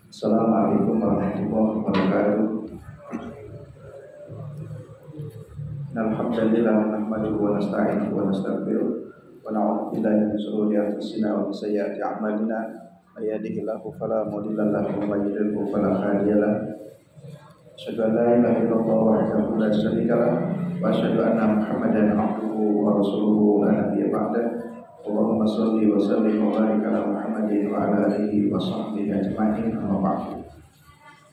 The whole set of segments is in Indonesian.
Assalamualaikum warahmatullahi wabarakatuh. Alhamdulillah nahmaduhu wa nasta'inuhu wa nastaghfiruh wa na'udzu billahi min shururi anfusina wa min sayyiati a'malina. May yahdihillahu fala mudilla lahu wa may yudlil fala hadiya lahu. Asyhadu an la ilaha illallah wahdahu la syarika lahu wa asyhadu anna Muhammadan 'abduhu wa rasuluhu la nabiyya ba'dahu. Allahumma shalli wa sallim wa barik ala Muhammadin wa ala alihi wa sahbihi ajma'in. Amma ba'du.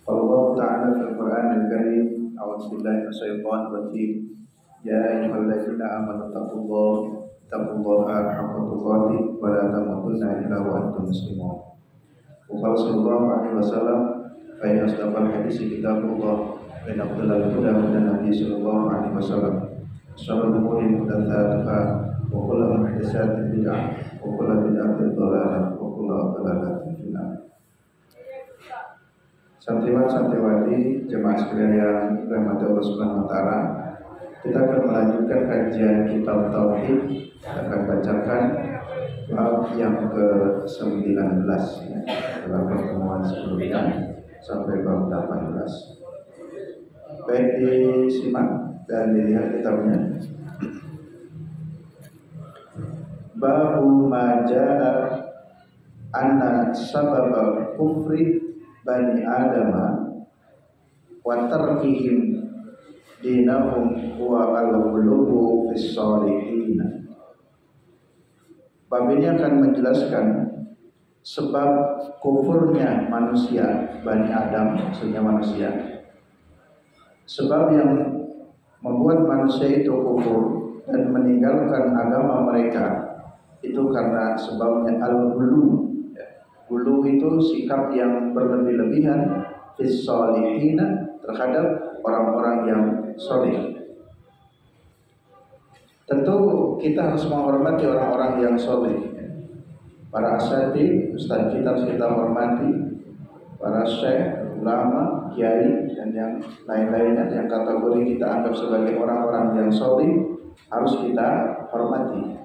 Allah Ta'ala fil Qur'anil Karim, a'udzu billahi minasyaitonir rajim. Ya ayyuhalladzina amanu taqullaha haqqa tuqatih wa la tamutunna illa wa antum muslimun. Wa qala sallallahu alaihi wasallam, fa inna asdaqal haditsi kitabullah wa inna afdalal huda hudan nabiy sallallahu alaihi wasallam. Syarrul umuri muhdatsatuha wa kullu muhdatsatin bid'ah wa kullu bid'atin dhalalah wa kullu dhalalatin finnar. Santriwan-santriwati jemaah sekalian yang dirahmati Allah Subhanahu wa taala, kita akan melanjutkan kajian kitab tauhid. Akan bacakan bab yang ke-19 dalam pertemuan sebelumnya sampai bab 18. Baik, disimak dan dilihat kitabnya. Babu majaa anna sababa kufri bani adama wa tarkihim dinahum wa al-qulubu fis shalihin. Bab ini akan menjelaskan sebab kufurnya manusia, Bani Adam, maksudnya manusia. Sebab yang membuat manusia itu kufur dan meninggalkan agama mereka itu karena sebabnya al-ghulu. Ghulu itu sikap yang berlebih-lebihan fis shalihin, terhadap orang-orang yang saleh. Tentu kita harus menghormati orang-orang yang saleh. Para asatidz, ustaz kita harus kita hormati. Para syekh, ulama, kiai dan yang lain-lainnya yang kategori kita anggap sebagai orang-orang yang saleh harus kita hormati.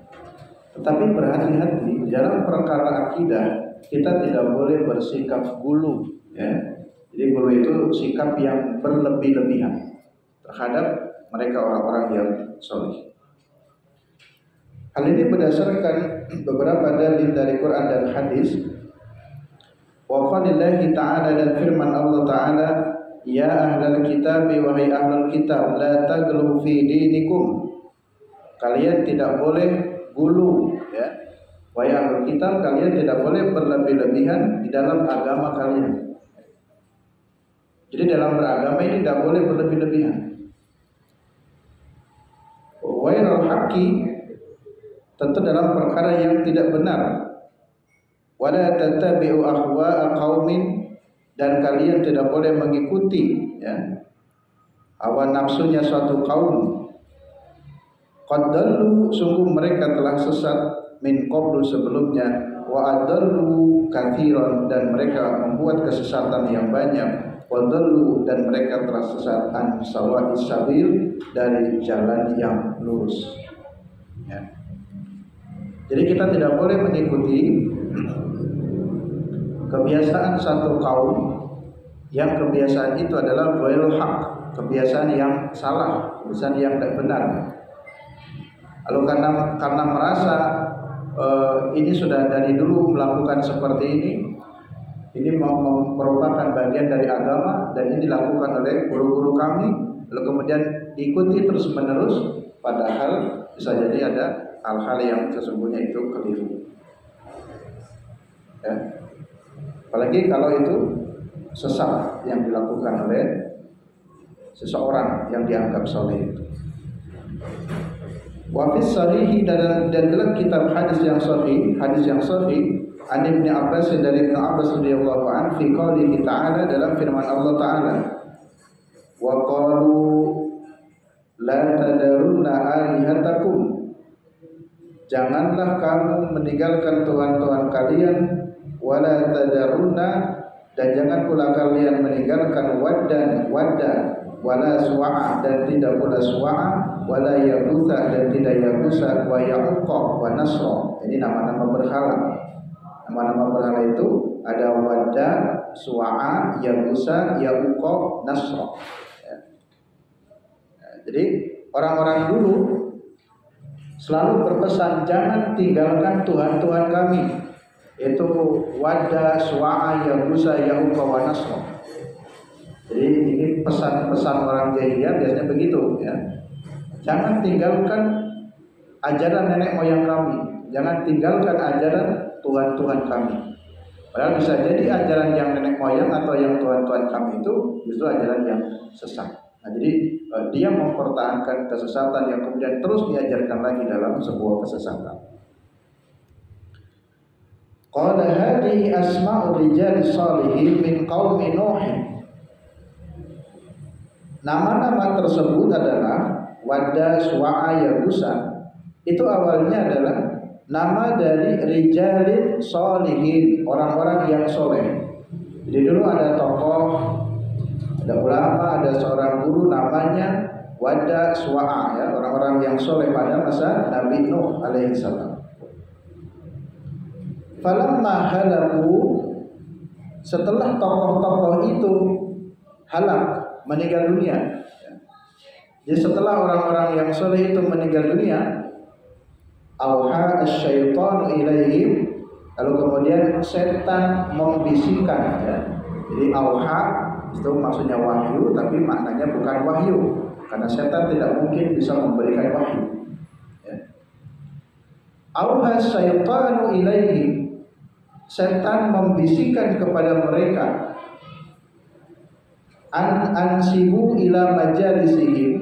Tetapi berhati-hati dalam perkara akidah, kita tidak boleh bersikap ghulu, ya. Jadi ghulu itu sikap yang berlebih-lebihan terhadap mereka orang-orang yang saleh. Hal ini berdasarkan beberapa dalil dari Quran dan hadis. Wa qalillahi ta'ala, dan firman Allah Ta'ala, ya ahlal kitab, wahai ahlul kitab, la taghlu fi dinikum, kalian tidak boleh ghulu, ya. Wahai ahlul kitab, kalian tidak boleh berlebih-lebihan di dalam agama kalian. Jadi dalam beragama ini tidak boleh berlebih-lebihan. Wairul haqqi, tentu dalam perkara yang tidak benar. Wala tattabi'u ahwa'a qaumin, dan kalian tidak boleh mengikuti, ya, hawa nafsunya suatu kaum. Qad dallu, sungguh mereka telah sesat, min qablu, sebelumnya, wa adallu katsiran, dan mereka membuat kesesatan yang banyak, wa dallu, dan mereka telah sesat an sawa'is sabil, dari jalan yang lurus, ya. Jadi kita tidak boleh mengikuti kebiasaan satu kaum yang kebiasaan itu adalah ghairul haq, kebiasaan yang salah, kebiasaan yang tidak benar. Lalu karena merasa ini sudah dari dulu melakukan seperti ini merupakan bagian dari agama dan ini dilakukan oleh guru-guru kami, lalu kemudian diikuti terus menerus, padahal bisa jadi ada hal-hal yang sesungguhnya itu keliru, ya. Apalagi kalau itu sesat yang dilakukan oleh seseorang yang dianggap saleh itu. Wa fis sahih, dan dalam kitab hadis yang sahih, an Ibnu Abbas, dari Ibnu Abbas radhiyallahu anhu, fi qoulihi ta'ala, dalam firman Allah Ta'ala, wa qalu la tadarunna alihatakum, janganlah kamu meninggalkan tuhan-tuhan kalian, wala tadarunna, dan jangan pula kalian meninggalkan wadda, wala suwa'a, dan tidak pula suwa'a, wala yaghutsa, dan tidak yaghutsa, wa ya'uqa wa nasra. Ini nama-nama berhala. Nama-nama berhala itu ada Wadda, Suwa'a, Yagusa, Ya'uqa, Nasra. Ya. Jadi orang-orang dulu selalu berpesan jangan tinggalkan Tuhan-Tuhan kami, yaitu Wadda, Suwa'a, Yagusa, Ya'uqa, wa Nasra. Jadi ini pesan-pesan orang jahiliyah biasanya begitu ya. Jangan tinggalkan ajaran nenek moyang kami, jangan tinggalkan ajaran Tuhan-Tuhan kami. Padahal bisa jadi ajaran yang nenek moyang atau yang Tuhan-Tuhan kami itu justru ajaran yang sesat. Nah, jadi dia mempertahankan kesesatan yang kemudian terus diajarkan lagi dalam sebuah kesesatan. Qala hadhihi asma'u rijal shalihin min qaumi Nuh. Nama-nama tersebut adalah Wadda, Suwa'a, Yagusa. Itu awalnya adalah nama dari rijalin sholihin, orang-orang yang soleh. Jadi dulu ada tokoh, ada ulama, ada seorang guru namanya Wadda, Suwa'a, ya, orang-orang yang soleh pada masa Nabi Nuh alaihissalam. Falamma halaku, setelah tokoh-tokoh itu halak, meninggal dunia. Jadi setelah orang-orang yang soleh itu meninggal dunia, auha asyaitanu ilaihim, lalu kemudian setan membisikkan ya. Jadi auha itu maksudnya wahyu, tapi maknanya bukan wahyu, karena setan tidak mungkin bisa memberikan wahyu ya. Auha asyaitanu ilaihim, setan membisikkan kepada mereka, ansibu ila majalisihim,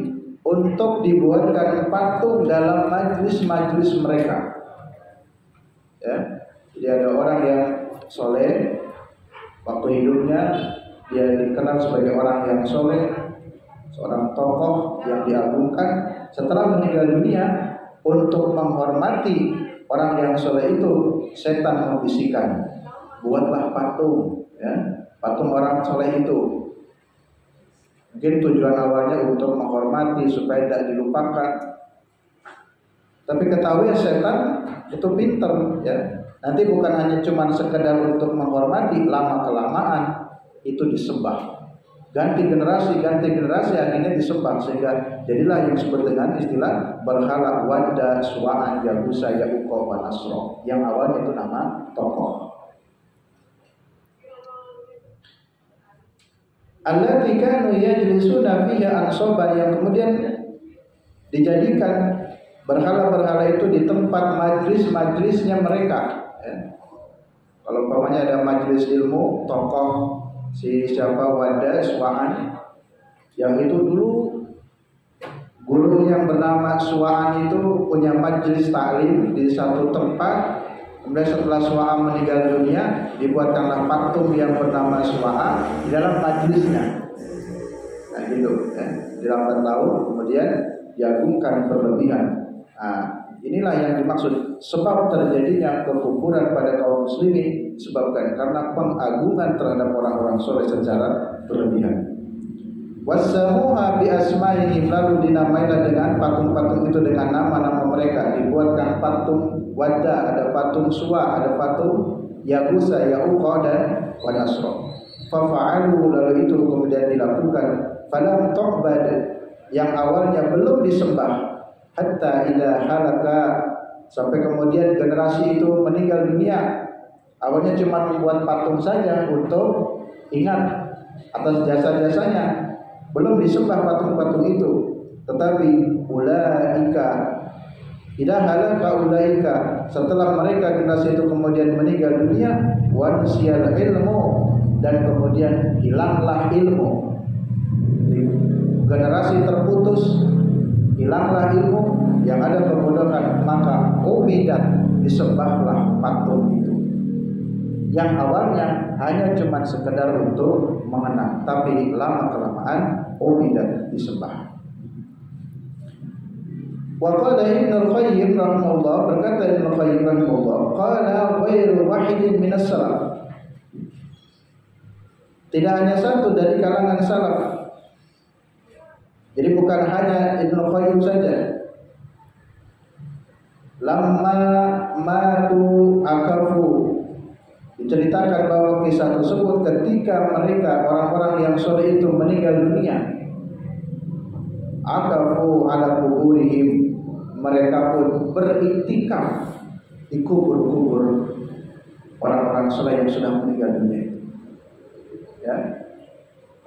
untuk dibuatkan patung dalam majlis-majlis mereka. Ya, jadi ada orang yang soleh, waktu hidupnya dia dikenal sebagai orang yang soleh, seorang tokoh yang diagungkan. Setelah meninggal dunia, untuk menghormati orang yang soleh itu, setan membisikkan, buatlah patung, ya, patung orang soleh itu. Mungkin tujuan awalnya untuk menghormati supaya tidak dilupakan. Tapi ketahui setan itu pinter ya. Nanti bukan hanya cuma sekedar untuk menghormati, lama kelamaan itu disembah. Ganti generasi akhirnya disembah, sehingga jadilah yang disebut dengan istilah berhala Wadda, Suwa'a, Yagusa, Ya'uqa, wa Nasra, yang awalnya itu nama tokoh. Allati kanu yajlisuna fiha ansaban, yang kemudian dijadikan berhala-berhala itu di tempat majlis-majlisnya mereka ya. Kalau umpamanya ada majlis ilmu, tokoh si siapa Wadda, Suwa'an, yang itu dulu guru yang bernama Suwa'an itu punya majlis taklim di satu tempat. Kemudian setelah Suwa'a meninggal dunia, dibuatkanlah patung yang bernama Suwa'a di dalam majlisnya. Nah gitu ya, dilambat tahun kemudian diagungkan berlebihan. Nah, inilah yang dimaksud sebab terjadinya kekufuran pada kaum muslimin disebabkan karena pengagungan terhadap orang-orang soleh secara berlebihan. Wassamuha bi asma'ihim, lalu dinamailah dengan patung-patung itu dengan nama-nama mereka. Dibuatkan patung Wadda, ada patung Suwa, ada patung Yagusa, Ya'uqa, dan wa Nasra. Fafa'alu, lalu itu kemudian dilakukan. Falam tu'bad, yang awalnya belum disembah, hatta ila halaka, sampai kemudian generasi itu meninggal dunia. Awalnya cuma membuat patung saja untuk ingat atas jasa-jasanya, belum disembah patung-patung itu. Tetapi ulaika idza halaka ulaika, setelah mereka generasi itu kemudian meninggal dunia, wa nusyal ilmu, dan kemudian hilanglah ilmu. Generasi terputus, hilanglah ilmu, yang ada kebodohan, maka ubidat, disembahlah patung itu. Yang awalnya hanya cuma sekedar untuk mengenang, tapi lama kelamaan ubidat, disembah. Wa qala Ibnu Qayyim rahimahullah, berkata Ibnu Qayyim rahimahullah, qala ghairu wahidin minas salaf, tidak hanya satu dari kalangan salaf. Jadi bukan hanya Ibnu Qayyim saja. Lamma matu akafu, Diceritakan bahwa kisah tersebut ketika mereka orang-orang yang soleh itu meninggal dunia, akafu ala kuburihim, mereka pun beriktikaf di kubur-kubur orang-orang soleh yang sudah meninggal dunia. Ya,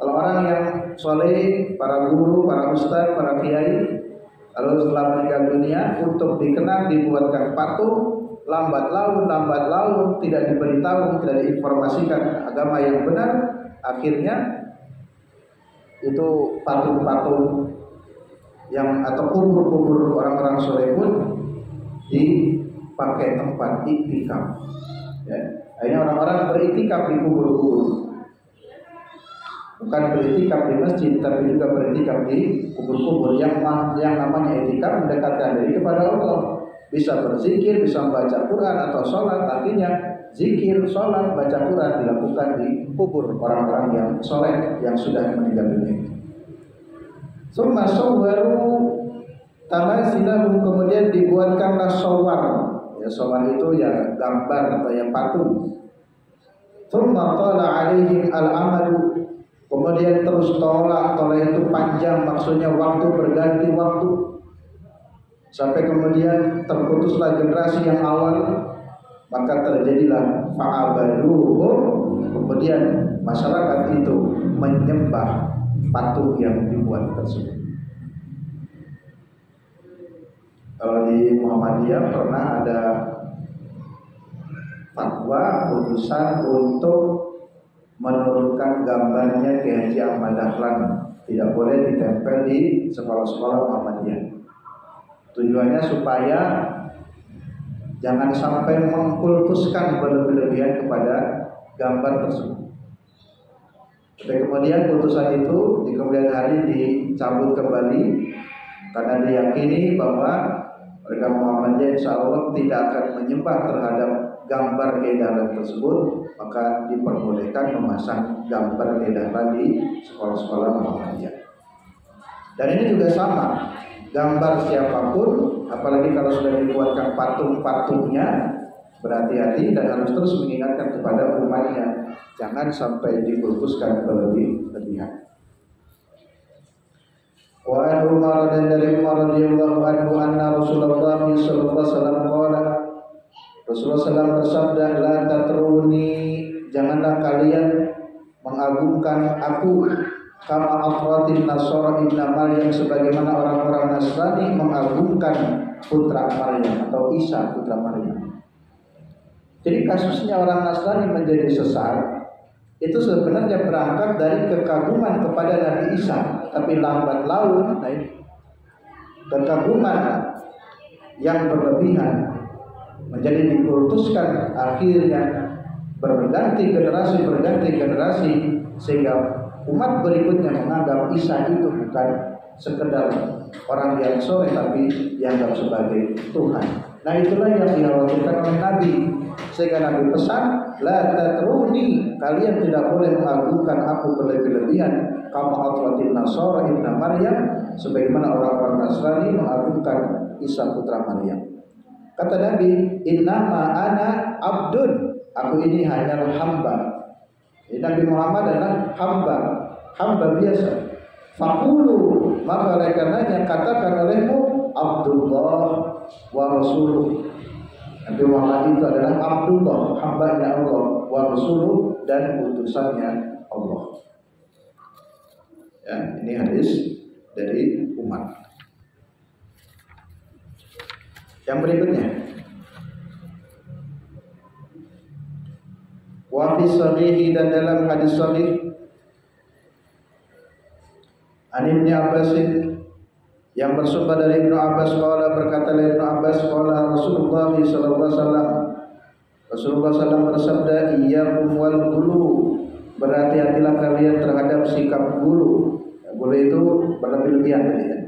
kalau orang yang soleh, para guru, para ustaz, para kiai, lalu setelah meninggal dunia untuk dikenang dibuatkan patung, lambat laun tidak diberitahu, tidak diinformasikan agama yang benar, akhirnya itu patung-patung yang atau kubur-kubur orang-orang soleh pun dipakai tempat iktikaf. Ya, akhirnya orang-orang beriktikaf di kubur-kubur, bukan beriktikaf di masjid, tapi juga beriktikaf di kubur-kubur yang namanya iktikaf mendekatkan diri kepada Allah. Bisa berzikir, bisa membaca Quran atau sholat. Artinya zikir, sholat, baca Quran dilakukan di kubur orang-orang yang soleh yang sudah meninggal dunia. Summa sawwaru tamasilahum, kemudian dibuatkanlah sawar. Ya, sawar itu ya gambar atau ya patung. Summa tala alaihim al-amalu, kemudian terus tolak itu panjang, maksudnya waktu berganti waktu, sampai kemudian terputuslah generasi yang awal, maka terjadilah fa'abaduhum, kemudian masyarakat itu menyembah patung yang dibuat tersebut. Kalau di Muhammadiyah pernah ada fatwa putusan untuk menurunkan gambarnya Kiai Haji Ahmad Dahlan, tidak boleh ditempel di sekolah-sekolah Muhammadiyah. Tujuannya supaya jangan sampai mengkultuskan berlebihan kepada gambar tersebut. Tapi kemudian putusan itu di kemudian hari dicabut kembali karena diyakini bahwa mereka Muhammadiyah insya Allah tidak akan menyembah terhadap gambar Dahlan tersebut, maka diperbolehkan memasang gambar Dahlan di sekolah-sekolah Muhammadiyah. Dan ini juga sama, gambar siapapun, apalagi kalau sudah dibuatkan patung-patungnya, berhati-hati dan harus terus mengingatkan kepada umatnya, jangan sampai dikultuskan berlebihan. Wa an Umar dan dari Umar radhiyallahu anhu anna Rasulullah sallallahu alaihi wasallam qala, Rasulullah SAW bersabda, la tatruni, janganlah kalian mengagungkan aku, kama afratin Nasara ibn Maryam, sebagaimana orang-orang Nasrani mengagungkan putra Maryam atau Isa putra Maryam. Jadi kasusnya orang Nasrani menjadi sesat itu sebenarnya berangkat dari kekaguman kepada Nabi Isa, tapi lambat laun kekaguman yang berlebihan menjadi dikultuskan, akhirnya berganti generasi sehingga umat berikutnya menganggap Isa itu bukan sekedar orang yang soleh tapi dianggap sebagai Tuhan. Nah itulah yang dikhawatirkan oleh Nabi, sehingga Nabi pesan, la tatruni, kalian tidak boleh mengagungkan aku berlebih-lebihan, kama atratin Nasara ibn Maryam, sebagaimana orang-orang Nasrani mengagungkan Isa putra Maryam. Kata Nabi, innama ana abdun, aku ini hanyalah hamba. Nabi Muhammad adalah hamba biasa. Faqulu, maka oleh karenanya katakan olehmu Abdullah wa Rasuluh. Nabi Muhammad itu adalah Abdullah, hambanya Allah, wa Rasuluh, dan utusannya Allah. Ya, ini hadis dari umat. Yang berikutnya, wa fi sahihi, dan dalam hadis sahih an Ibnu Abbas, yang bersumber dari Ibnu Abbas, qala, berkata Ibnu Abbas, qala Rasulullah sallallahu alaihi wasallam, Rasulullah SAW bersabda, iyyakum wal ghulu, berhati-hatilah kalian terhadap sikap ghulu. Ghulu itu berlebih-lebihan tadi ya.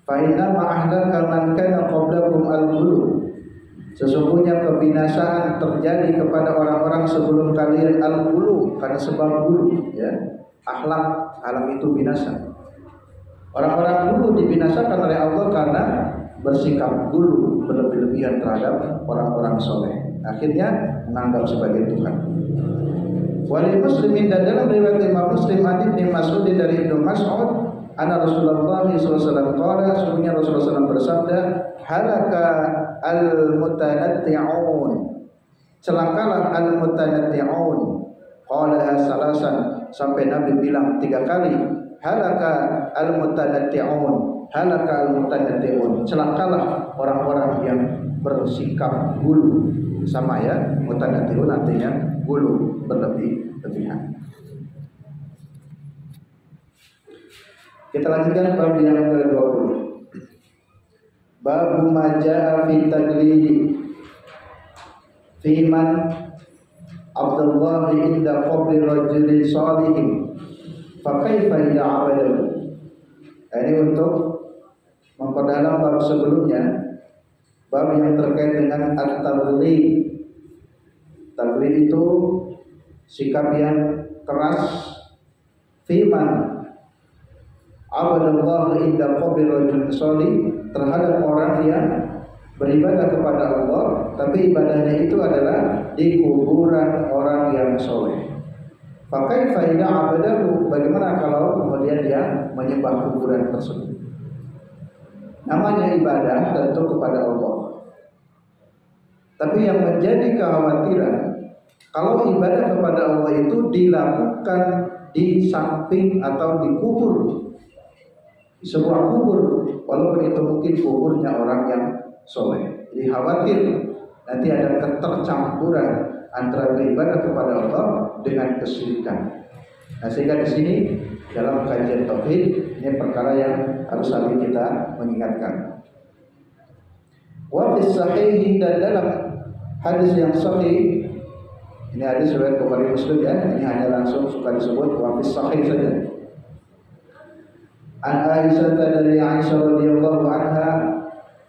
Fa inna ma'ahlaka man kana qablakum al-ghulu, sesungguhnya kebinasaan terjadi kepada orang-orang sebelum kalian al-ghulu, karena sebab ghulu ya. Akhlak itu binasa. Orang-orang dulu dibinasakan oleh Allah karena bersikap dulu berlebih-lebihan terhadap orang-orang soleh. akhirnya menganggap sebagai Tuhan. Wali Muslimin, dan dalam riwayat Imam Muslim hadits Ibnu Mas'ud dari Ibnu Mas'ud, anna Rasulullah SAW qala, sesungguhnya Rasulullah SAW bersabda, halaka al-mutanatti'un, celakalah al-mutanatti'un. Qala salasan, sampai Nabi bilang 3 kali, halaka al-mutanatti'un, halaka al-mutanatti'un, celakalah orang-orang yang bersikap gulu. Sama ya, mutanatti'un artinya gulu, berlebih-lebihan. Kita lanjutkan bab yang ke-20. Bab ma jaa fi taglidi fi man Abdullah inda qabri rajulin salihin fa kaifa idza abadahu. Ini untuk memperdalam bab sebelumnya, bab yang terkait dengan at-taglid. Taglid itu sikap yang keras fiman abadallah inda qabri rajulin salih, terhadap orang yang beribadah kepada Allah, tapi ibadahnya itu adalah di kuburan orang yang soleh. Pakai faida abadahu, bagaimana kalau kemudian dia menyembah kuburan tersebut? Namanya ibadah tentu kepada Allah. Tapi yang menjadi kekhawatiran, kalau ibadah kepada Allah itu dilakukan di samping atau di kubur, di sebuah kubur, walaupun itu mungkin kuburnya orang yang soleh. Jadi khawatir nanti ada ketercampuran antara beribadah kepada Allah dengan kesyirikan. Nah, sehingga di sini dalam kajian tauhid ini perkara yang harus selalu kita mengingatkan. Wa fi sahih, dan dalam hadis yang sahih, ini hadis riwayat Bukhari Muslim ya, ini hanya langsung suka disebut wa fi sahih saja. An Aisyah, dari Aisyah radhiyallahu anha,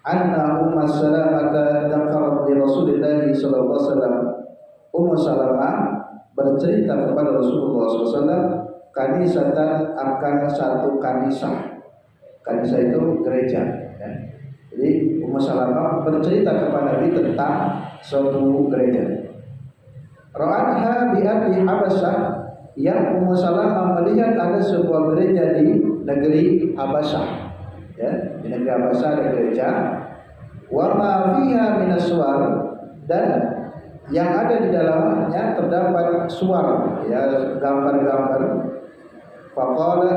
anna Ummu Salamah dzakarat li Rasulillah sallallahu alaihi wasallam. Ummu Salamah bercerita kepada Rasulullah SAW kanisatan, akan satu kanisah. Kanisah itu gereja ya. Jadi Ummu Salamah bercerita kepada Nabi tentang suatu gereja. Ra'anha bi ardi Habasyah, yang Ummu Salamah melihat ada sebuah gereja di negeri Habasyah ya, di negeri Habasyah ada gereja. Wa ma fiha minas suwar, dan yang ada di dalamnya terdapat suar ya, gambar-gambar. Faqala,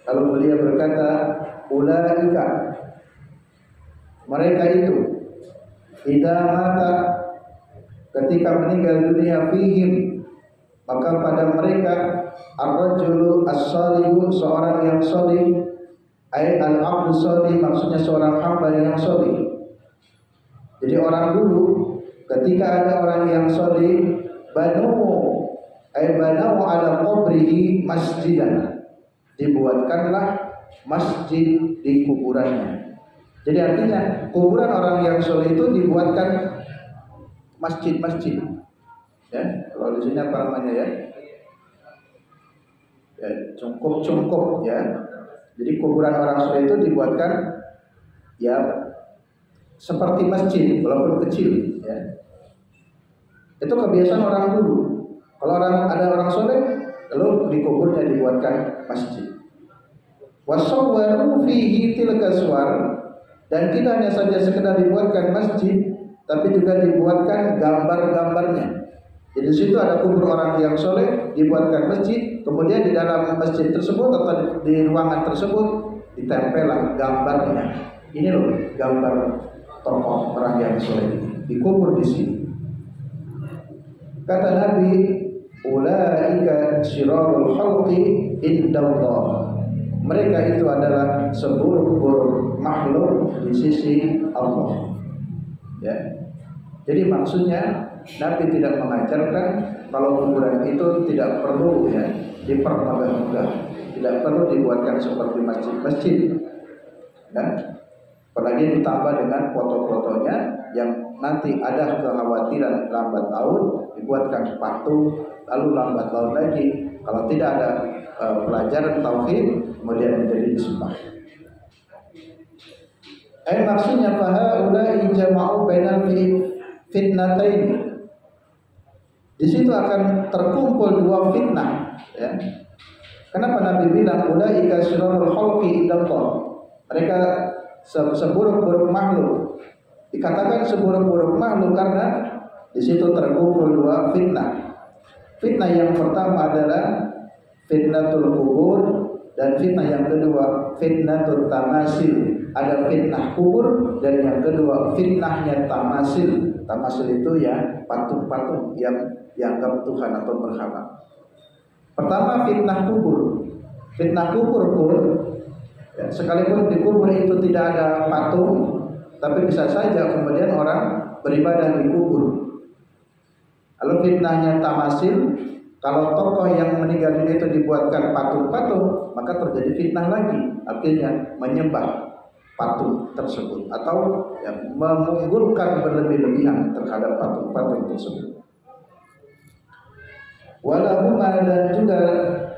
lalu beliau berkata, ulaika, mereka itu, idza mata, ketika meninggal dunia, fihim, maka pada mereka ar-rajulu as-salihu, seorang yang salih, ay al-abdu salih, maksudnya seorang hamba yang salih. Jadi orang dulu ketika ada orang yang salih, banau ala qabrihi masjidan, dibuatkanlah masjid di kuburannya. Jadi artinya kuburan orang yang salih itu dibuatkan masjid-masjid. Ya, kalau di sini apa namanya ya? Ya, cungkup ya. Jadi kuburan orang saleh itu dibuatkan ya seperti masjid walaupun kecil ya. Itu kebiasaan orang dulu. Kalau ada orang saleh, lalu di kuburnya dibuatkan masjid. Wasawwaru fihi tilka suwar, dan tidak hanya saja sekedar dibuatkan masjid, tapi juga dibuatkan gambar-gambarnya. Jadi di situ ada kubur orang yang soleh, dibuatkan masjid, kemudian di dalam masjid tersebut atau di ruangan tersebut ditempellah gambarnya. Ini loh gambar tokoh orang yang soleh ini, dikubur di sini. Kata Nabi, ulaika syirarul khalqi indallah. Mereka itu adalah seburuk-buruk makhluk di sisi Allah. Ya. Jadi maksudnya Nabi tidak mengajarkan kalau kuburan itu tidak perlu ya dipermegah-megah, tidak perlu dibuatkan seperti masjid-masjid. Ya. Apalagi ditambah dengan foto-fotonya yang nanti ada kekhawatiran lambat laun dibuatkan patung, lalu lambat laun lagi kalau tidak ada pelajaran tauhid kemudian menjadi disembah. Maksudnya fahaulai jama'u bainal fitnataini. Di situ akan terkumpul dua fitnah, ya. Kenapa Nabi bilang ulaika syirarul khalqi indallah? Mereka seburuk-buruk makhluk. Dikatakan seburuk-buruk makhluk karena di situ terkumpul dua fitnah. Fitnah yang pertama adalah fitnatul kubur, dan fitnah yang kedua fitnatul tamasil. Ada fitnah kubur, dan yang kedua fitnahnya tamasil. Tamasil itu ya patung-patung yang dianggap Tuhan atau berhala. Pertama fitnah kubur. Fitnah kubur pun ya, sekalipun di kubur itu tidak ada patung, tapi bisa saja kemudian orang beribadah di kubur. Lalu fitnahnya tamasil, kalau tokoh yang meninggal dunia itu dibuatkan patung-patung, maka terjadi fitnah lagi, artinya menyembah patung tersebut atau ya, mengunggulkan berlebih-lebihan terhadap patung-patung tersebut. Walahuma, dan juga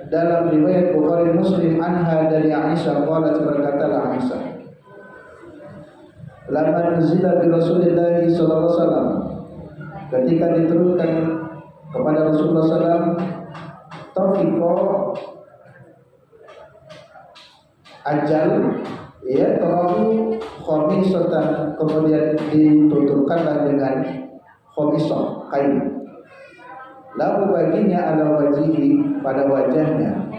dalam riwayat Bukhari Muslim anha dari Aisyah qalat, berkatalah Aisyah, lamma nuzila bi Rasulillah sallallahu alaihi wasallam, ketika diturunkan kepada Rasulullah SAW, taufiqo ajal, ya, terahu khomisatan, kemudian ditutupkanlah dengan khomisah, kain. Lalu baginya ala wajihi, pada wajahnya.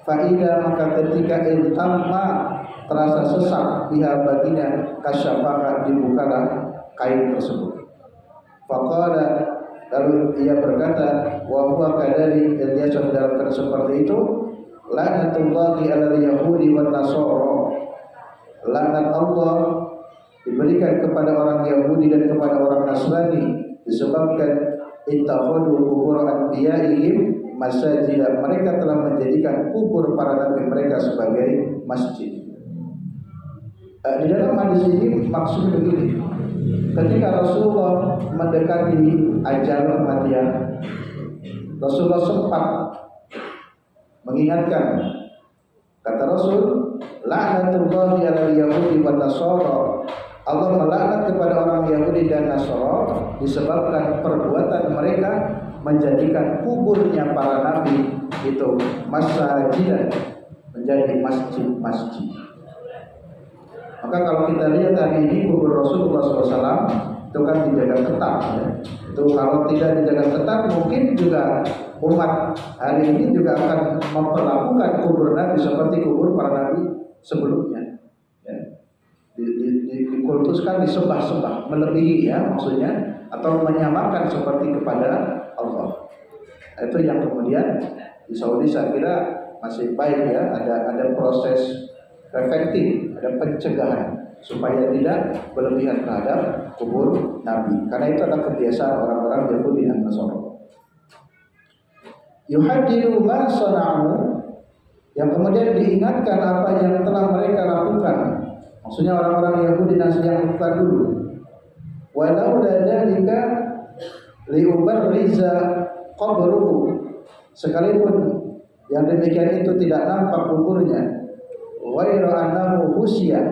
Faida, maka ketika intamma, terasa sesak, biha baginya, kasyafaka, dibukalah kain tersebut. Faqala, lalu ia berkata, wa huwa kadari, dan dia dalam keadaan seperti itu, laknatullahi alal yahudi wan nasara, laknat Allah diberikan kepada orang Yahudi dan kepada orang Nasrani, disebabkan ittakhadhu qubur anbiya'ihim masajid, mereka telah menjadikan kubur para nabi mereka sebagai masjid. Di dalam hadis ini maksud begini, ketika Rasulullah mendekati ajal kematian, Rasulullah sempat mengingatkan, kata Rasul, la'natullahi 'alal yahudi wan nasara, Allah melaknat kepada orang Yahudi dan Nasara disebabkan perbuatan mereka menjadikan kuburnya para nabi itu masjidan, menjadi masjid-masjid. Maka kalau kita lihat hari ini kubur Rasulullah SAW itu kan dijaga ketat, ya. Itu kalau tidak dijaga ketat, mungkin juga umat hari ini juga akan memperlakukan kubur Nabi seperti kubur para nabi sebelumnya, ya. Dikultuskan, disembah-sembah, melebihi, ya, maksudnya, atau menyamakan seperti kepada Allah. Itu yang kemudian di Saudi saya kira masih baik, ya, ada proses efektif, ada pencegahan supaya tidak berlebihan terhadap kubur Nabi, karena itu adalah kebiasaan orang-orang Yahudi dan Nasrani. Yuhadiru ma sana'u, yang kemudian diingatkan apa yang telah mereka lakukan. Maksudnya orang-orang Yahudi dan yang lakukan dulu. Walau dzalika liubarriza qabruhu, sekalipun yang demikian itu tidak nampak kuburnya. Ghairu annahu husya,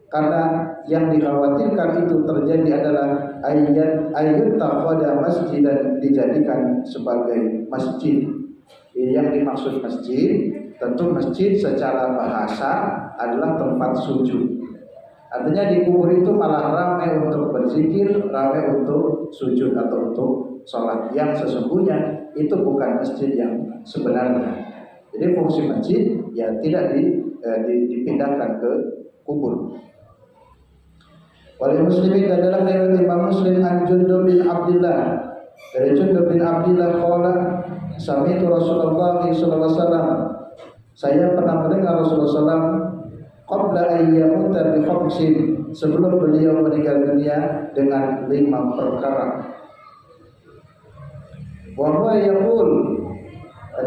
karena yang dikhawatirkan itu terjadi adalah ayat takhada masjidan, dijadikan sebagai masjid. Yang dimaksud masjid, tentu masjid secara bahasa adalah tempat sujud. Artinya di kubur itu malah ramai untuk berzikir, ramai untuk sujud atau untuk sholat, yang sesungguhnya itu bukan masjid yang sebenarnya. Jadi fungsi masjid ya tidak dipindahkan ke kubur. Wal muslimin, dan dalam riwayat Imam Muslim an Jundub bin Abdullah, dari Jundub bin Abdullah qala sami'tu Rasulullah sallallahu alaihi wasallam, saya pernah mendengar Rasulullah SAW qabla ayyamuta bi khamsin, sebelum beliau meninggal dunia dengan 5 perkara. Wa huwa yaqul,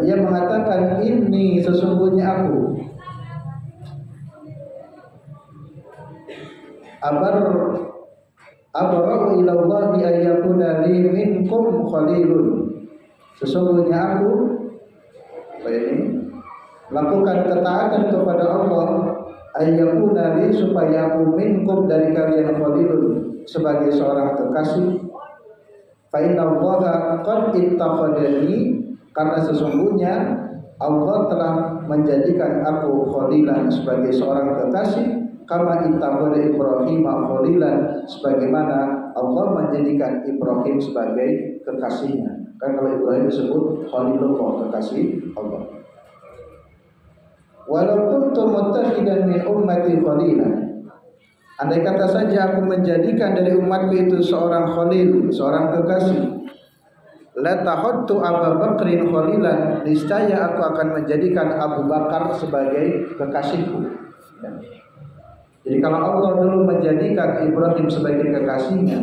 dia mengatakan, ini sesungguhnya aku abara'u ila Allah bi ayyakuna li minkum khalilun, sesungguhnya aku melakukan ketaatan kepada Allah ayyakuna li, supaya aku minkum dari kalian khalilun, sebagai seorang kekasih. Fa inna Allaha qad ittakhadani, karena sesungguhnya Allah telah menjadikan aku khalilan, sebagai seorang kekasih. Kama ittakhadha Ibrahim khalilan, sebagaimana Allah menjadikan Ibrahim sebagai kekasihnya. Kan kalau Ibrahim disebut Khalilullah, kekasih Allah. Walau kuntu muttakhidan min ummati khalilan, andai kata saja aku menjadikan dari umatku itu seorang khalil, seorang kekasih, la tahadtu Abu Bakrin khalilan, niscaya aku akan menjadikan Abu Bakar sebagai kekasihku. Jadi kalau Allah dulu menjadikan Ibrahim sebagai kekasihnya,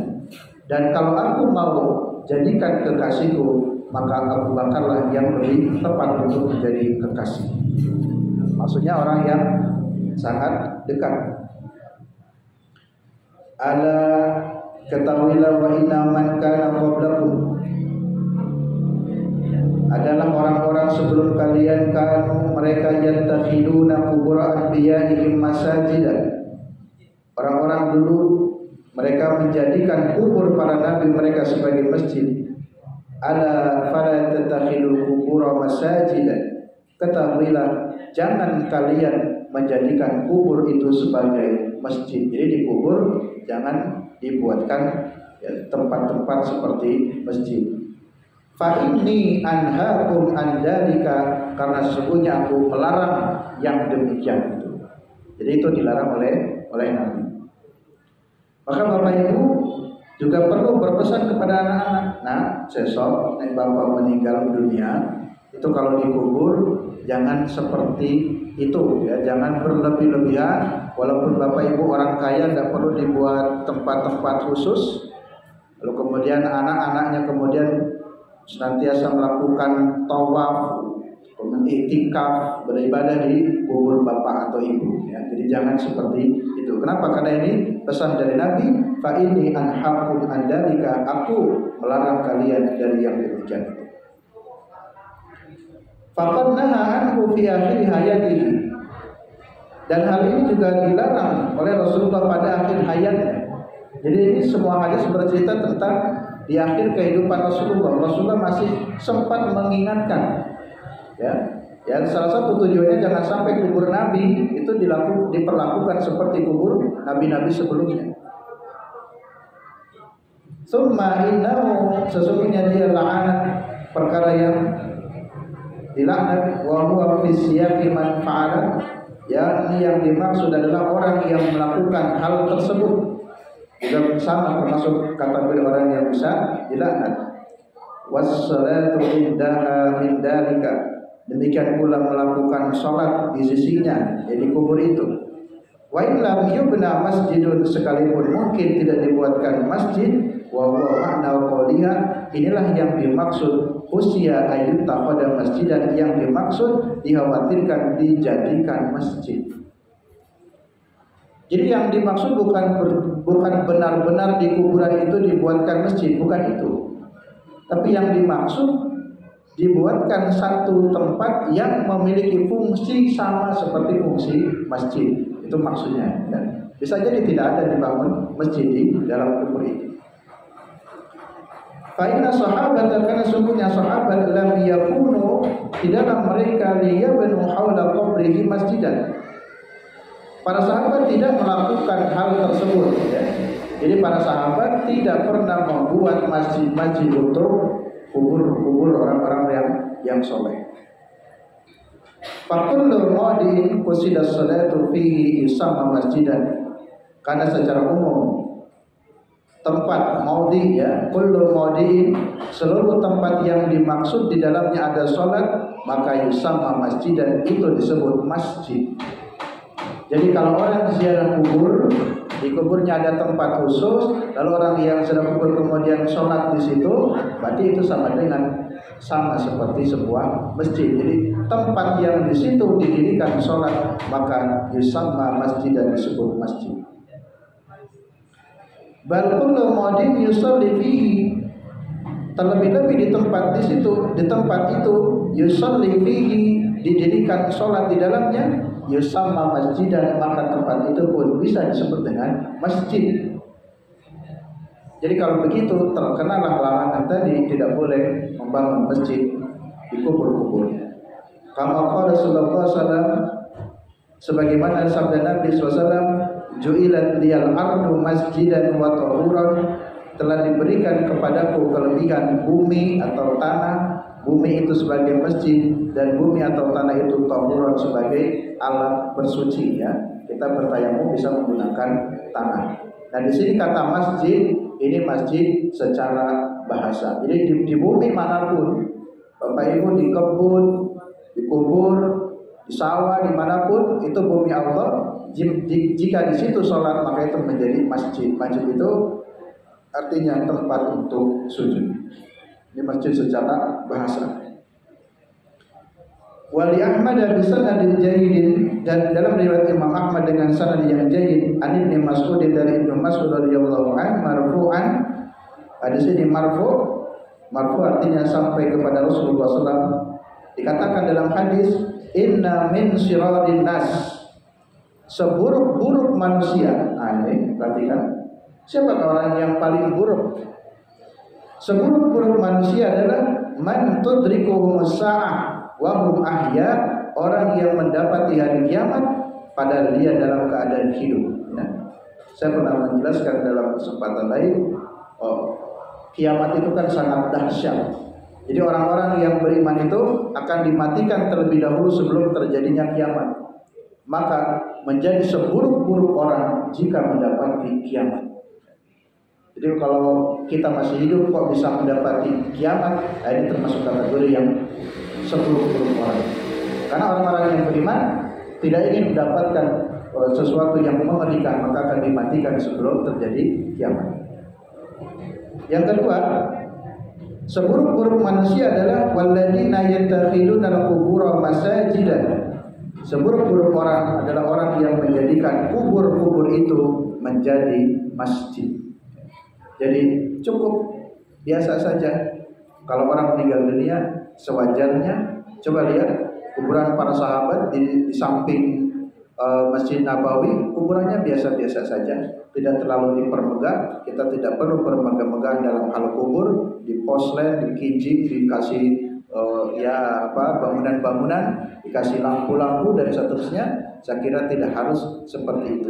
dan kalau aku mau jadikan kekasihku, maka Abu Bakarlah yang lebih tepat untuk menjadi kekasih. Maksudnya orang yang sangat dekat. Ala ketahuilah wa inna man kana qablakum, adalah orang-orang sebelum kalian, kanu mereka yattakhiduna qubur anbiya'ihim masajidan. Orang-orang dulu mereka menjadikan kubur para nabi mereka sebagai masjid. Ala fala tattakhidul qubur masajidan, ketahuilah jangan kalian menjadikan kubur itu sebagai masjid. Jadi di kubur jangan dibuatkan tempat-tempat seperti masjid. Fa inni anhaakum an dzalika, karena sesungguhnya aku melarang yang demikian itu. Jadi itu dilarang oleh Nabi. Maka Bapak Ibu juga perlu berpesan kepada anak-anak. Nah, sesok nek Bapak meninggal dunia, itu kalau dikubur jangan seperti itu ya, jangan berlebih-lebihan. Walaupun Bapak Ibu orang kaya, tidak perlu dibuat tempat-tempat khusus. Lalu kemudian anak-anaknya kemudian senantiasa melakukan tawaf, iktikaf, beribadah di kubur bapak atau ibu ya. Jadi jangan seperti itu. Kenapa? Karena ini pesan dari Nabi, fa inni anhaakum an dzalika, aku melarang kalian dari yang demikian itu. Faqad naha anhu fi akhir hayatihi, dan hal ini juga dilarang oleh Rasulullah pada akhir hayatnya. Jadi ini semua hadis bercerita tentang di akhir kehidupan Rasulullah. Rasulullah masih sempat mengingatkan ya, salah satu tujuannya jangan sampai kubur Nabi itu diperlakukan seperti kubur Nabi-Nabi sebelumnya. Summa innahu, sesungguhnya dia la'anat, perkara yang dilaknat, wa huwa fi siyaqi man fa'ala, yang dimaksud adalah orang yang melakukan hal tersebut. Juga sama termasuk kategori orang yang bisa dilaknat. Was-salatu indaha min dzalika, demikian pula melakukan sholat di sisinya, jadi kubur itu. Wa illam yubna masjidun, sekalipun mungkin tidak dibuatkan masjid, wa huwa ma'na qawliha, inilah yang dimaksud usia ayat takhada masjidan, yang dimaksud dikhawatirkan dijadikan masjid. Jadi yang dimaksud bukan benar-benar di kuburan itu dibuatkan masjid, bukan itu. Tapi yang dimaksud dibuatkan satu tempat yang memiliki fungsi sama seperti fungsi masjid. Itu maksudnya ya. Bisa jadi tidak ada dibangun masjid di dalam kubur itu. Fa inna sahabata, karena sungguhnya sahabat lam yakunu, tidaklah mereka liyabnu haula qabrihi masjidan. Para sahabat tidak melakukan hal tersebut ya. Jadi para sahabat tidak pernah membuat masjid-masjid untuk kubur orang-orang yang soleh. Fakullu ma'din qusida salatu fihi yusamma masjidan, karena secara umum tempat maudi ya, kullu maudin, seluruh tempat yang dimaksud di dalamnya ada sholat, maka yusamma masjidan, itu disebut masjid. Jadi kalau orang ziarah kubur, di kuburnya ada tempat khusus, lalu orang yang sedang kubur kemudian sholat di situ, berarti itu sama seperti sebuah masjid. Jadi tempat yang di situ didirikan sholat, maka yusamma masjidan, disebut masjid. Bal kullu maudin yusalli fihi, Terlebih-lebih di tempat itu yusalli fihi, didirikan sholat di dalamnya, yusamma masjidan, maka tempat itu pun bisa disebut dengan masjid. Jadi kalau begitu terkenalah larangan tadi, tidak boleh membangun masjid di kubur-kubur. Kama qala sallallahu alaihi wasallam, sebagaimana sabda Nabi SAW, ju'ilat liyal ardu masjidan wa tahuran, telah diberikan kepadaku kelebihan bumi atau tanah. Bumi itu sebagai masjid dan bumi atau tanah itu tahuran sebagai alat bersuci, ya. Kita bertayamum bisa menggunakan tanah. Nah, di sini kata masjid, ini masjid secara bahasa. Jadi di bumi manapun, Bapak Ibu, di kebun, di kubur, di sawah, dimanapun itu bumi Allah. Jika di situ sholat, maka itu menjadi masjid. Masjid itu artinya tempat untuk sujud. Ini masjid secara bahasa. Wali Ahmad bi sanadin jayyidin, dan dalam riwayat Imam Ahmad dengan sanad yang jayyid, an Ibnu Mas'ud, dari Ibnu Mas'ud radhiyallahu anhu marfu'an. Hadis ini marfu artinya sampai kepada Rasulullah SAW. Dikatakan dalam hadis, inna min syiradin nas, seburuk-buruk manusia. Nah, ini perhatikan, siapa orang yang paling buruk? Seburuk-buruk manusia adalah man tudrikuhumus sa'ah wa hum ahya, orang yang mendapati hari kiamat padahal dia dalam keadaan hidup. Ya. Saya pernah menjelaskan dalam kesempatan lain, kiamat itu kan sangat dahsyat. Jadi orang-orang yang beriman itu akan dimatikan terlebih dahulu sebelum terjadinya kiamat. Maka menjadi seburuk-buruk orang jika mendapati kiamat. Jadi kalau kita masih hidup kok bisa mendapati kiamat, ini termasuk kategori yang seburuk-buruk orang. Karena orang-orang yang beriman tidak ingin mendapatkan sesuatu yang mengerikan, maka akan dimatikan sebelum terjadi kiamat. Yang kedua, seburuk-buruk manusia adalah walladzina yattakhiduna al-qubura masajidan. Seburuk-buruk orang adalah orang yang menjadikan kubur-kubur itu menjadi masjid. Jadi cukup biasa saja kalau orang meninggal dunia sewajarnya. Coba lihat kuburan para sahabat di samping Masjid Nabawi, kuburannya biasa-biasa saja, tidak terlalu dipermegah. Kita tidak perlu bermegah-megah dalam hal kubur, di poslen, dikijing, dikasih bangunan-bangunan, dikasih lampu-lampu dan seterusnya. Saya kira tidak harus seperti itu.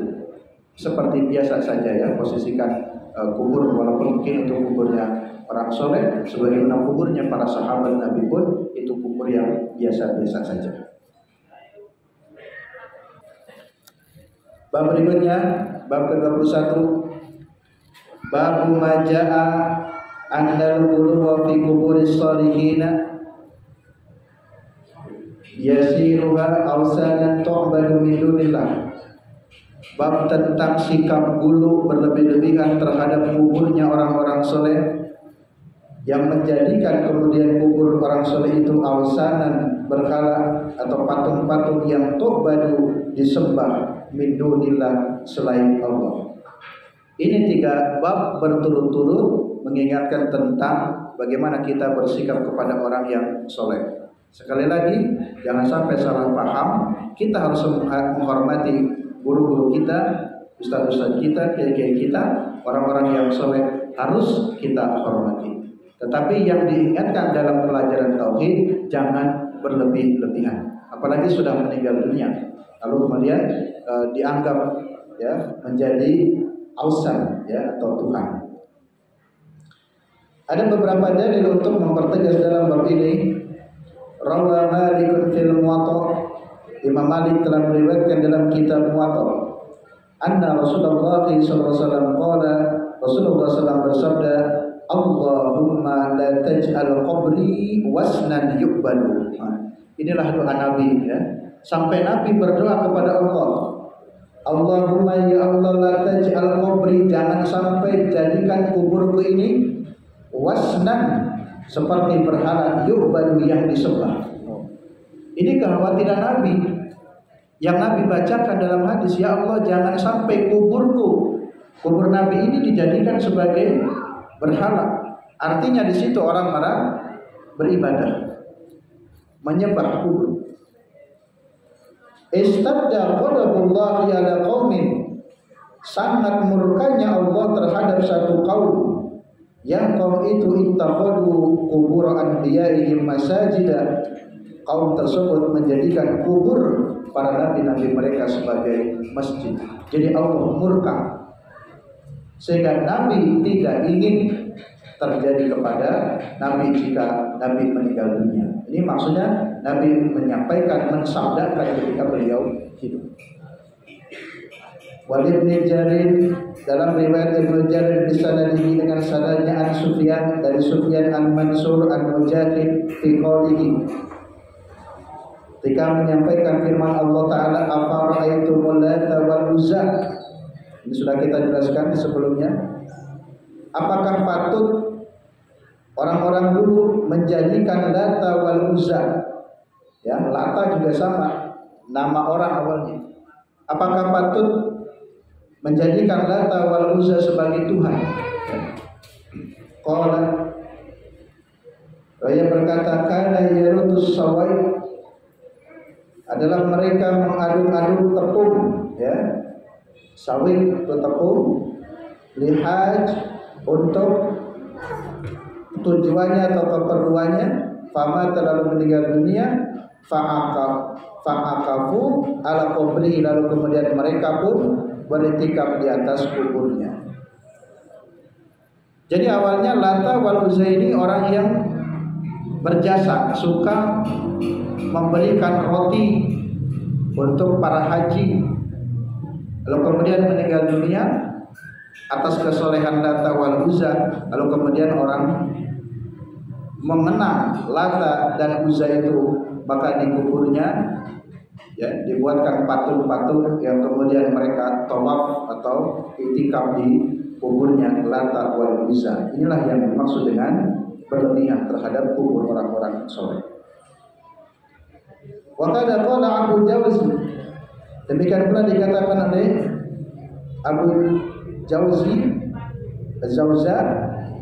Seperti biasa saja, ya, posisikan kubur, walaupun mungkin itu kuburnya orang soleh, sebagaimana kuburnya para sahabat Nabi pun itu kubur yang biasa-biasa saja. Bab berikutnya, bab ke-21, bab maja'a annal quluba fi quburis salihina yasiruha awsanan tu'badu min dunillah. Bab tentang sikap gulu berlebih-lebihan terhadap kuburnya orang-orang soleh, yang menjadikan kemudian kubur orang soleh itu awsanan, berhala atau patung-patung yang tu'badu, disembah, min dunillah, selain Allah. Ini 3 bab berturut-turut mengingatkan tentang bagaimana kita bersikap kepada orang yang soleh. Sekali lagi, jangan sampai salah paham. Kita harus menghormati guru-guru kita, ustaz-ustaz kita, kiai-kiai kita, orang-orang yang soleh harus kita hormati. Tetapi yang diingatkan dalam pelajaran tauhid, jangan berlebih-lebihan. Apalagi sudah meninggal dunia, lalu kemudian dianggap, ya, menjadi ausan, ya, atau Tuhan. Ada beberapa dalil untuk mempertegas dalam bab ini. Rawa Malikun fil Muwatta, Imam Malik telah meriwayatkan dalam kitab Muwatta, anna Rasulullah sallallahu alaihi wasallam qala, Rasulullah SAW bersabda, Allahumma la taj'al qabri wasnan yu'badu. Inilah doa Nabi, ya. Sampai Nabi berdoa kepada Allah, Allahumma ya Allah la taj'al qabri, jangan sampai jadikan kuburku ini wasnan, seperti berhala, yu'badu, yang disembah. Ini kekhawatiran Nabi yang Nabi bacakan dalam hadis, ya Allah jangan sampai kubur Nabi ini dijadikan sebagai berhala. Artinya di situ orang beribadah, menyembah kubur. Istadda qadabullahi ala qaumin, sangat murkanya Allah terhadap satu kaum yang kaum itu ittakhadu qubur anbiya'ihim masajida. Kaum tersebut menjadikan kubur para nabi-nabi mereka sebagai masjid. Jadi Allah murka sehingga Nabi tidak ingin terjadi kepada Nabi jika Nabi meninggal dunia. Ini maksudnya Nabi menyampaikan, mensabdakan ketika beliau hidup. Walid bin Jarir, dalam riwayat Ibnu Jarir bisanadihi dengan sanadnya an Sufyan, dari Sufyan an Mansur an Mujahid fi qoulihi, ketika menyampaikan firman Allah Ta'ala, afara'aitumul Lata wal Uzza. Ini sudah kita jelaskan sebelumnya. Apakah patut orang-orang dulu menjadikan Lata wal Uzza? Ya, Lata juga sama, nama orang awalnya. Apakah patut menjadikan Lata wal Uzza sebagai Tuhan? Qala, Raya berkata, kana yarutus sawai, adalah mereka mengadu-adu tepung, ya, sawit atau tepung, lihaj, untuk tujuannya atau keperluannya. Fama terlalu meninggal dunia, fa'akafu ala kubri, lalu kemudian mereka pun beritikaf di atas kuburnya. Jadi awalnya Lata wal Uzza ini orang yang berjasa, suka memberikan roti untuk para haji. Lalu kemudian meninggal dunia atas kesolehan Lata wal Uzza. Lalu kemudian orang mengenang Lata dan Uzza itu, maka di kuburnya ya dibuatkan patung-patung yang kemudian mereka tawaf atau itikaf di kuburnya Lata wal Uzza. Inilah yang dimaksud dengan berlebihan terhadap kubur orang-orang soleh. Wa qala qala Abu Jawzi, demikian pula dikatakan oleh Abu Jawzi Az-Zawza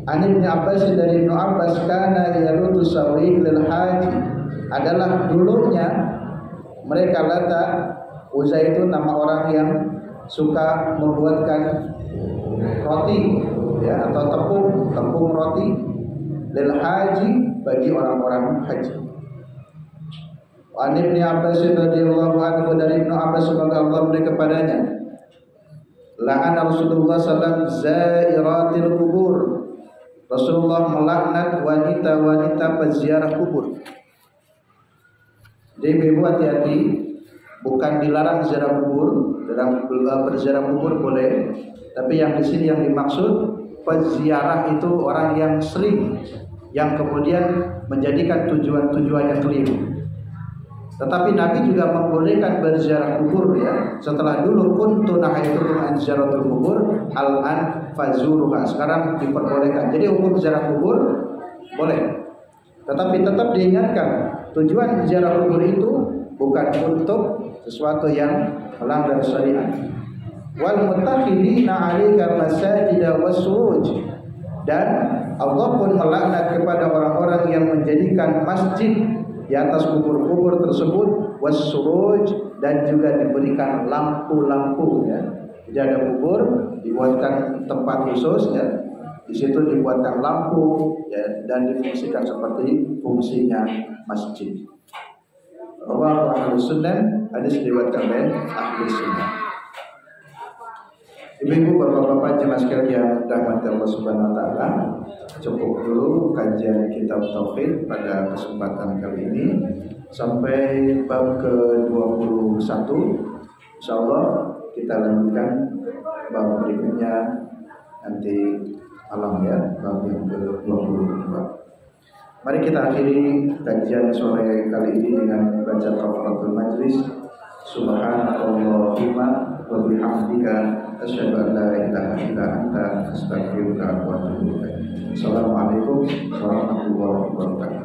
an Ibnu Abbas, dari Ibnu Abbas, kana yarutu sawih lil haji, adalah dulunya mereka Lata Uzza itu nama orang yang suka membuatkan roti, ya, atau tepung roti lil haji, bagi orang-orang haji. An Ibnu Abbas radhiyallahu anhu, dari Ibnu Abbas semoga Allah beri kepadanya, la'ana Rasulullah sallallahu alaihi wasallam zairatil kubur, Rasulullah melaknat wanita-wanita peziarah kubur. Jadi ibu hati-hati, bukan dilarang ziarah kubur, dalam berziarah kubur boleh, tapi yang di sini yang dimaksud peziarah itu orang yang sering, yang kemudian menjadikan tujuan-tujuan yang keliru. Tetapi Nabi juga membolehkan berziarah kubur, ya. Setelah dulu kuntu nahaitukum an ziyaratul kubur, al-an fazuruha, sekarang diperbolehkan. Jadi hukum ziarah kubur boleh. Tetapi tetap diingatkan, tujuan ziarah kubur itu bukan untuk sesuatu yang melanggar syariat. Wal muttakhidina 'alaika masajida wasuruj, dan Allah pun melaknat kepada orang-orang yang menjadikan masjid di atas kubur-kubur tersebut, wasuruj, dan juga diberikan lampu-lampu, ya. Jadi ada kubur dibuatkan tempat khusus, ya. Di situ dibuatkan lampu, ya, dan difungsikan seperti fungsinya masjid. Rawahu Ahlus Sunnah, hadis diriwayatkan oleh Ahlus Sunnah. Ibu-ibu, bapak-bapak, jemaah sekalian rahmat Allah Subhanahu wa taala, cukup dulu kajian kitab tauhid pada kesempatan kali ini sampai bab ke-21. Insyaallah kita lanjutkan bab berikutnya nanti malam, ya, bab yang ke-22. Mari kita akhiri kajian sore kali ini dengan baca kafaratul majlis. Subhanallahumma wa bihamdika asyhadu an la ilaha illa anta astaghfiruka wa atubu ilaik. Assalamualaikum warahmatullahi wabarakatuh.